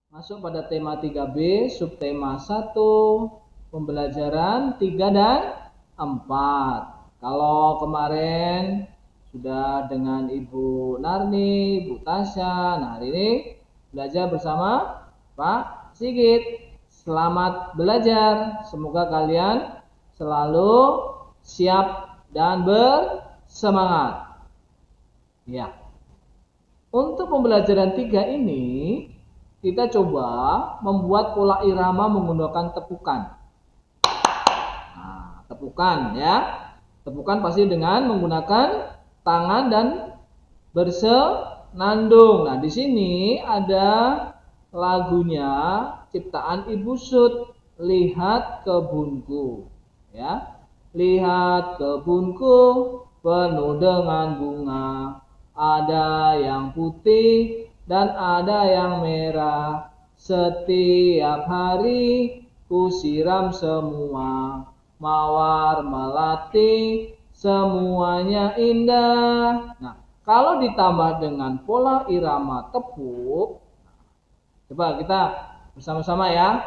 Masuk pada tema 3B, subtema 1, pembelajaran 3 dan 4. Kalau kemarin sudah dengan Ibu Narni, Ibu Tasya, nah hari ini belajar bersama Pak Sigit. Selamat belajar, semoga kalian selalu siap dan bersemangat. Ya. Untuk pembelajaran 3 ini kita coba membuat pola irama menggunakan tepukan. Nah, tepukan ya. Tepukan pasti dengan menggunakan tangan dan bersenandung. Nah, di sini ada lagunya ciptaan Ibu Sud, Lihat Kebunku. Ya. Lihat kebunku penuh dengan bunga. Ada yang putih dan ada yang merah. Setiap hari ku siram semua. Mawar melati semuanya indah. Nah, kalau ditambah dengan pola irama tepuk, coba kita bersama-sama ya.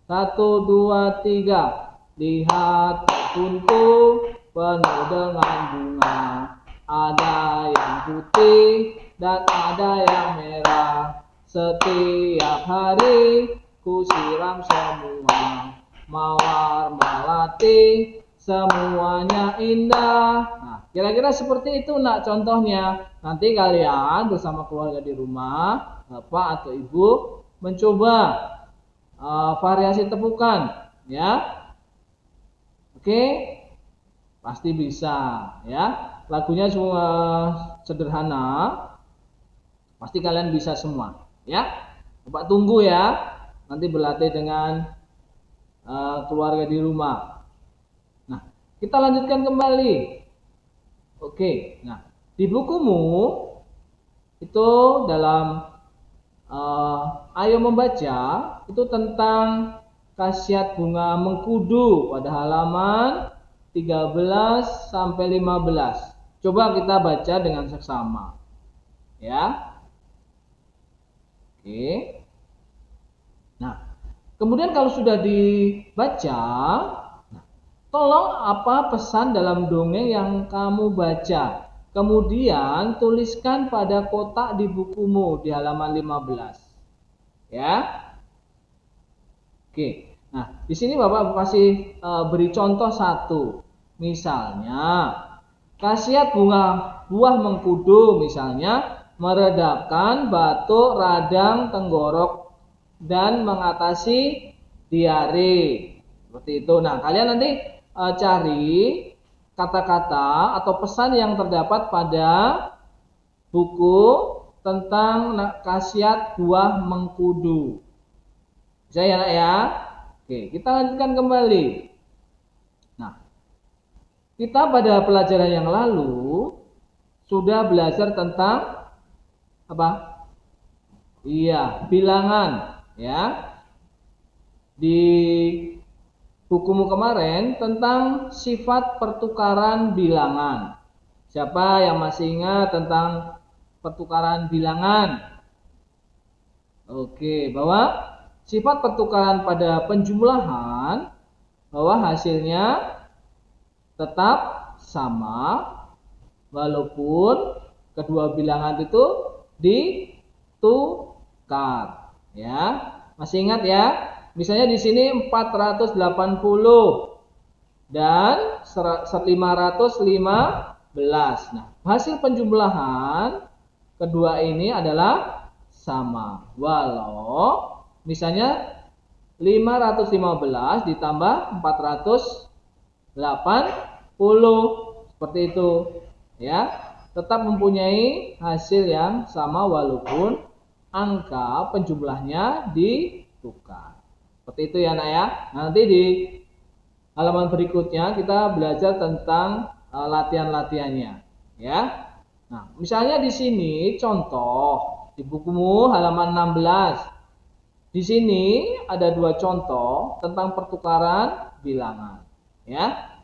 1, 2, 3. Lihat kebunku penuh dengan bunga. Ada yang putih dan ada yang merah. Setiap hari ku siram semua. Mawar melati semuanya indah. Nah, kira-kira seperti itu nak contohnya. Nanti kalian bersama keluarga di rumah, bapak atau ibu mencoba variasi tepukan, ya. Oke, pasti bisa, ya. Lagunya cuma sederhana, pasti kalian bisa semua, ya. Bapak tunggu ya, nanti berlatih dengan keluarga di rumah. Nah, kita lanjutkan kembali. Oke, nah di bukumu itu dalam Ayo Membaca itu tentang khasiat bunga mengkudu pada halaman 13 sampai 15. Coba kita baca dengan seksama. Ya. Oke. Nah, kemudian kalau sudah dibaca, tolong apa pesan dalam dongeng yang kamu baca. Kemudian tuliskan pada kotak di bukumu di halaman 15. Ya. Oke. Nah, di sini Bapak kasih beri contoh satu. Misalnya, khasiat buah mengkudu misalnya meredakan batuk, radang, tenggorok dan mengatasi diare. Seperti itu. Nah, kalian nanti cari kata-kata atau pesan yang terdapat pada buku tentang khasiat buah mengkudu. Bisa ya nak ya? Oke, kita lanjutkan kembali. Nah, kita pada pelajaran yang lalu sudah belajar tentang apa? Iya, bilangan ya. Di bukumu kemarin tentang sifat pertukaran bilangan. Siapa yang masih ingat tentang pertukaran bilangan? Oke, bahwa sifat pertukaran pada penjumlahan bahwa hasilnya tetap sama walaupun kedua bilangan itu ditukar. Ya, masih ingat ya? Misalnya di sini 480 dan 515. Nah, hasil penjumlahan kedua ini adalah sama. Walau misalnya 515 ditambah 480 seperti itu, ya. Tetap mempunyai hasil yang sama walaupun angka penjumlahnya ditukar. Seperti itu ya nak ya. Nanti di halaman berikutnya kita belajar tentang latihan-latihannya, ya. Nah, misalnya di sini contoh di bukumu halaman 16. Di sini ada dua contoh tentang pertukaran bilangan, ya.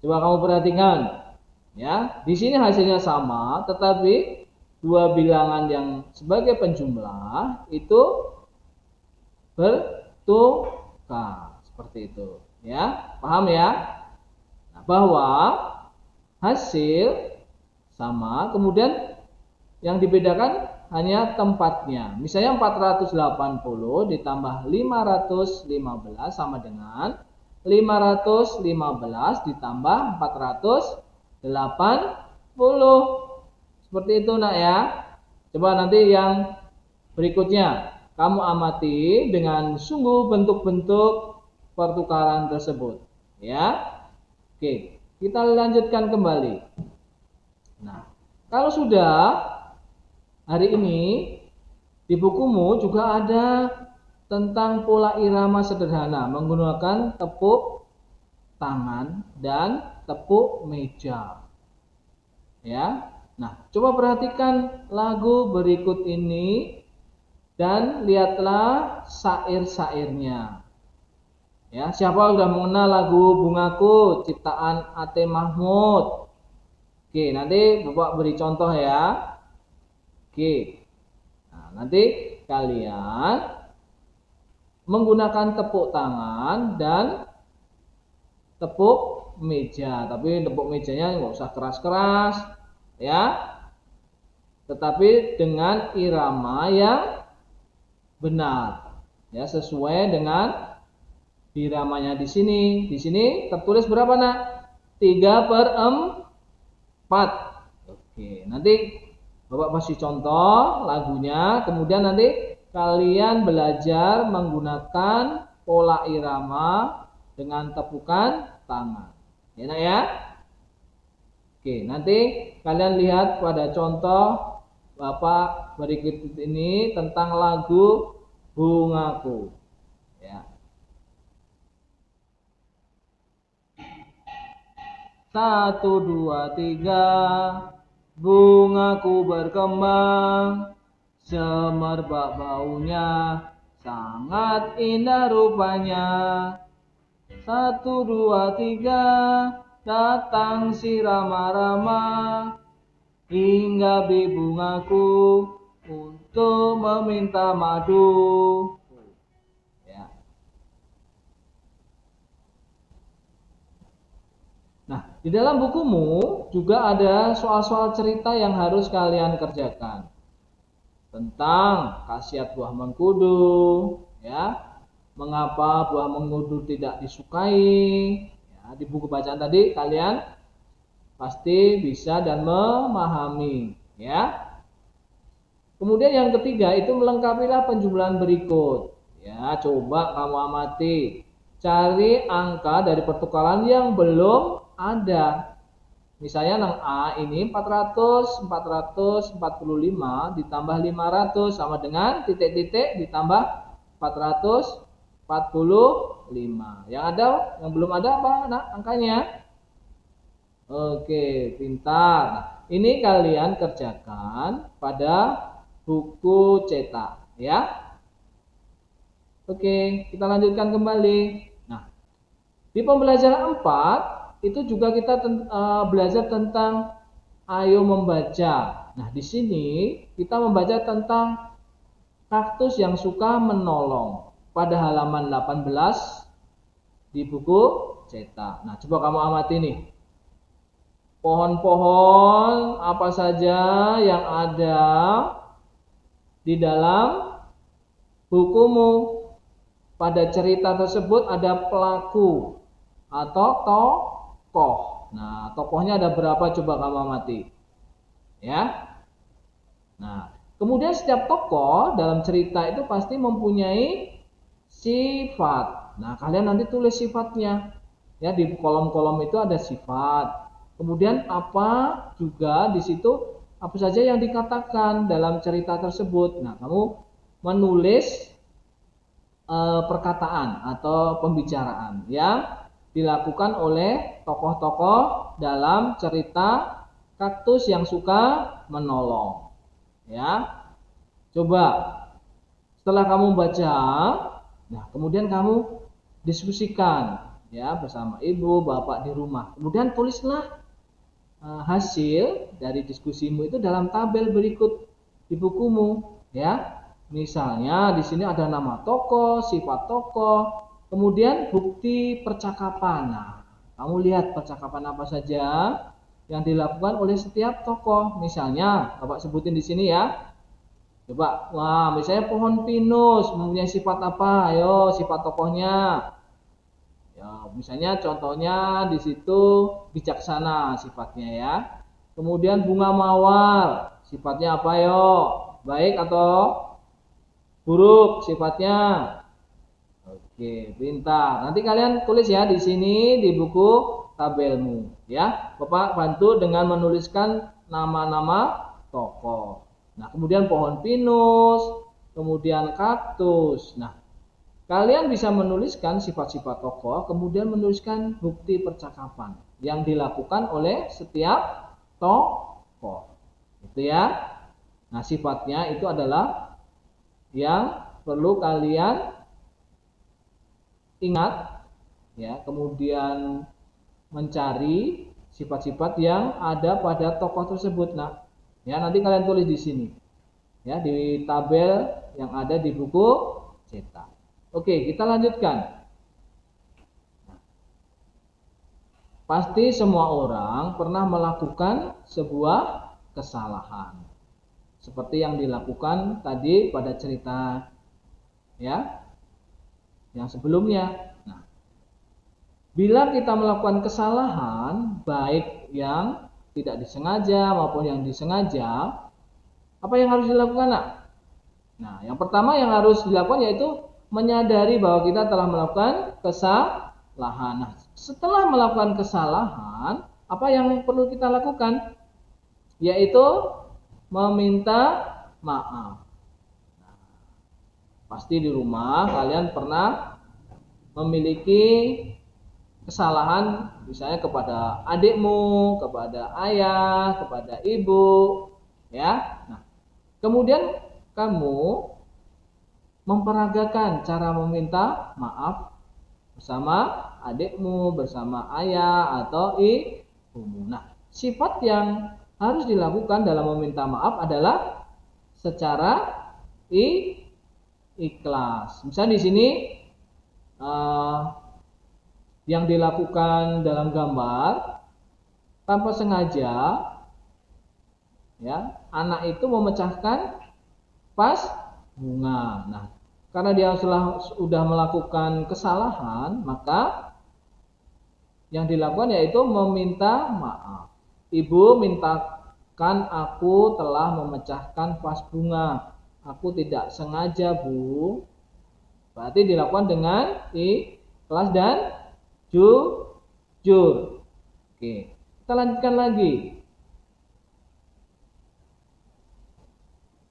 Coba kamu perhatikan, ya. Di sini hasilnya sama, tetapi dua bilangan yang sebagai penjumlah itu bertukar. Seperti itu. Ya, paham ya? Nah, bahwa hasil sama, kemudian yang dibedakan hanya tempatnya. Misalnya 480 ditambah 515 sama dengan 515 ditambah 480. Seperti itu nak ya. Coba nanti yang berikutnya kamu amati dengan sungguh bentuk-bentuk pertukaran tersebut. Ya. Oke, kita lanjutkan kembali. Nah, kalau sudah hari ini di bukumu juga ada tentang pola irama sederhana menggunakan tepuk tangan dan tepuk meja. Ya. Nah, coba perhatikan lagu berikut ini dan lihatlah syair-syairnya. Ya, siapa sudah mengenal lagu Bungaku ciptaan A.T. Mahmud? Oke, nanti Bapak beri contoh ya. Oke. Nah, nanti kalian menggunakan tepuk tangan dan tepuk meja. Tapi tepuk mejanya nggak usah keras-keras, ya. Tetapi dengan irama yang benar, ya, sesuai dengan iramanya di sini. Di sini tertulis berapa nak? 3/4. Oke, nanti Bapak kasih contoh lagunya, kemudian nanti kalian belajar menggunakan pola irama dengan tepukan tangan. Ya nak ya? Oke, nanti kalian lihat pada contoh Bapak berikut ini tentang lagu Bungaku. Ya. 1, 2, 3, bungaku berkembang, semerbak baunya, sangat indah rupanya. 1, 2, 3, datang si rama-rama, hingga di bungaku untuk meminta madu. Nah, di dalam bukumu juga ada soal-soal cerita yang harus kalian kerjakan tentang khasiat buah mengkudu, ya, mengapa buah mengkudu tidak disukai. Ya, di buku bacaan tadi kalian pasti bisa dan memahami, ya. Kemudian yang ketiga itu melengkapilah penjumlahan berikut. Ya, coba kamu amati, cari angka dari pertukaran yang belum ada. Misalnya yang A ini 445 ditambah 500 sama dengan titik-titik ditambah 445. Yang ada, yang belum ada apa nah, angkanya? Oke, pintar. Nah, ini kalian kerjakan pada buku cetak ya. Oke, kita lanjutkan kembali. Nah, di pembelajaran 4 itu juga kita belajar tentang ayo membaca. Nah, di sini kita membaca tentang kaktus yang suka menolong pada halaman 18 di buku cetak. Nah, coba kamu amati nih. Pohon-pohon apa saja yang ada di dalam bukumu. Pada cerita tersebut ada pelaku atau tokoh. Nah, tokohnya ada berapa coba kamu amati. Ya. Nah, kemudian setiap tokoh dalam cerita itu pasti mempunyai sifat. Nah, kalian nanti tulis sifatnya. Ya, di kolom-kolom itu ada sifat. Kemudian apa juga di situ apa saja yang dikatakan dalam cerita tersebut. Nah, kamu menulis perkataan atau pembicaraan yang dilakukan oleh tokoh-tokoh dalam cerita kaktus yang suka menolong. Ya, coba setelah kamu baca, nah kemudian kamu diskusikan ya bersama ibu bapak di rumah. Kemudian tulislah hasil dari diskusimu itu dalam tabel berikut di bukumu. Ya, Misalnya di sini ada nama tokoh, sifat tokoh, kemudian bukti percakapan. Nah, kamu lihat percakapan apa saja yang dilakukan oleh setiap tokoh. Misalnya, Bapak sebutin di sini ya. Coba, wah, misalnya pohon pinus mempunyai sifat apa? Ayo, sifat tokohnya. Ya, misalnya contohnya di situ bijaksana sifatnya ya. Kemudian bunga mawar, sifatnya apa yo? Baik atau buruk sifatnya? Oke, pintar. Nanti kalian tulis ya di sini di buku tabelmu ya. Bapak bantu dengan menuliskan nama-nama tokoh. Nah, kemudian pohon pinus, kemudian kaktus. Nah, kalian bisa menuliskan sifat-sifat tokoh, kemudian menuliskan bukti percakapan yang dilakukan oleh setiap tokoh. Itu ya. Nah, sifatnya itu adalah yang perlu kalian ingat ya, kemudian mencari sifat-sifat yang ada pada tokoh tersebut. Nah, ya nanti kalian tulis di sini. Ya, di tabel yang ada di buku cetak. Oke, kita lanjutkan. Pasti semua orang pernah melakukan sebuah kesalahan. Seperti yang dilakukan tadi pada cerita ya yang sebelumnya. Nah, bila kita melakukan kesalahan, baik yang tidak disengaja maupun yang disengaja, apa yang harus dilakukan? Nah, yang pertama yang harus dilakukan yaitu menyadari bahwa kita telah melakukan kesalahan. Nah, setelah melakukan kesalahan, apa yang perlu kita lakukan? Yaitu meminta maaf. Pasti di rumah kalian pernah memiliki kesalahan misalnya kepada adikmu, kepada ayah, kepada ibu, ya. Nah, kemudian kamu memperagakan cara meminta maaf bersama adikmu, bersama ayah atau ibumu. Nah, sifat yang harus dilakukan dalam meminta maaf adalah secara ikhlas. Misalnya di sini yang dilakukan dalam gambar tanpa sengaja, ya, anak itu memecahkan vas bunga. Nah, karena dia sudah melakukan kesalahan, maka yang dilakukan yaitu meminta maaf. Ibu, mintakan aku telah memecahkan vas bunga. Aku tidak sengaja, Bu. Berarti dilakukan dengan ikhlas dan jujur. Oke, kita lanjutkan lagi.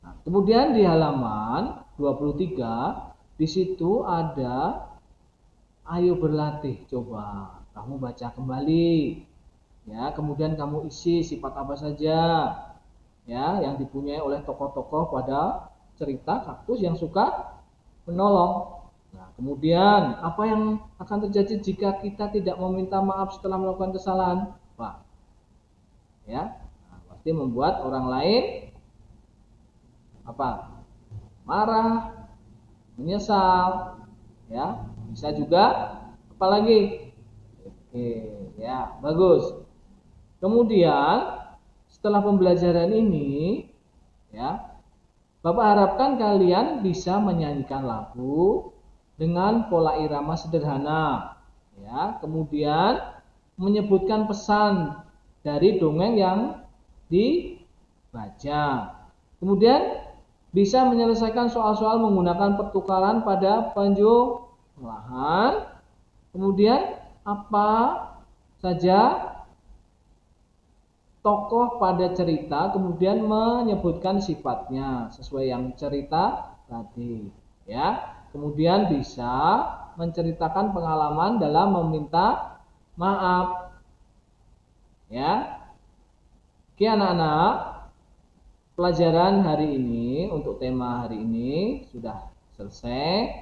Nah, kemudian di halaman 23, di situ ada ayo berlatih. Coba kamu baca kembali. Ya, kemudian kamu isi sifat apa saja ya yang dipunyai oleh tokoh-tokoh pada cerita kaktus yang suka menolong. Nah, kemudian apa yang akan terjadi jika kita tidak meminta maaf setelah melakukan kesalahan? Pak, ya, nah, pasti membuat orang lain apa? Marah, menyesal, ya, bisa juga apalagi? Oke, ya, bagus. Kemudian setelah pembelajaran ini, ya, Bapak harapkan kalian bisa menyanyikan lagu dengan pola irama sederhana, ya. Kemudian menyebutkan pesan dari dongeng yang dibaca. Kemudian bisa menyelesaikan soal-soal menggunakan pertukaran pada penjumlahan. Kemudian apa saja tokoh pada cerita, kemudian menyebutkan sifatnya sesuai yang cerita tadi, ya. Kemudian bisa menceritakan pengalaman dalam meminta maaf, ya. Oke anak-anak, pelajaran hari ini untuk tema hari ini sudah selesai.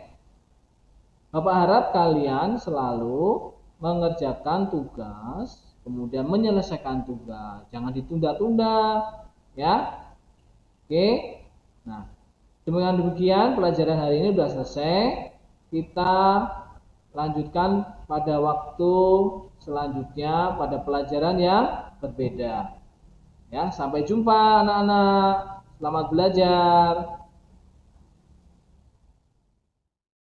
Bapak harap kalian selalu mengerjakan tugas, kemudian menyelesaikan tugas, jangan ditunda-tunda, ya. Oke. Nah, Dengan demikian pelajaran hari ini sudah selesai. Kita lanjutkan pada waktu selanjutnya pada pelajaran yang berbeda. Ya, sampai jumpa anak-anak. Selamat belajar.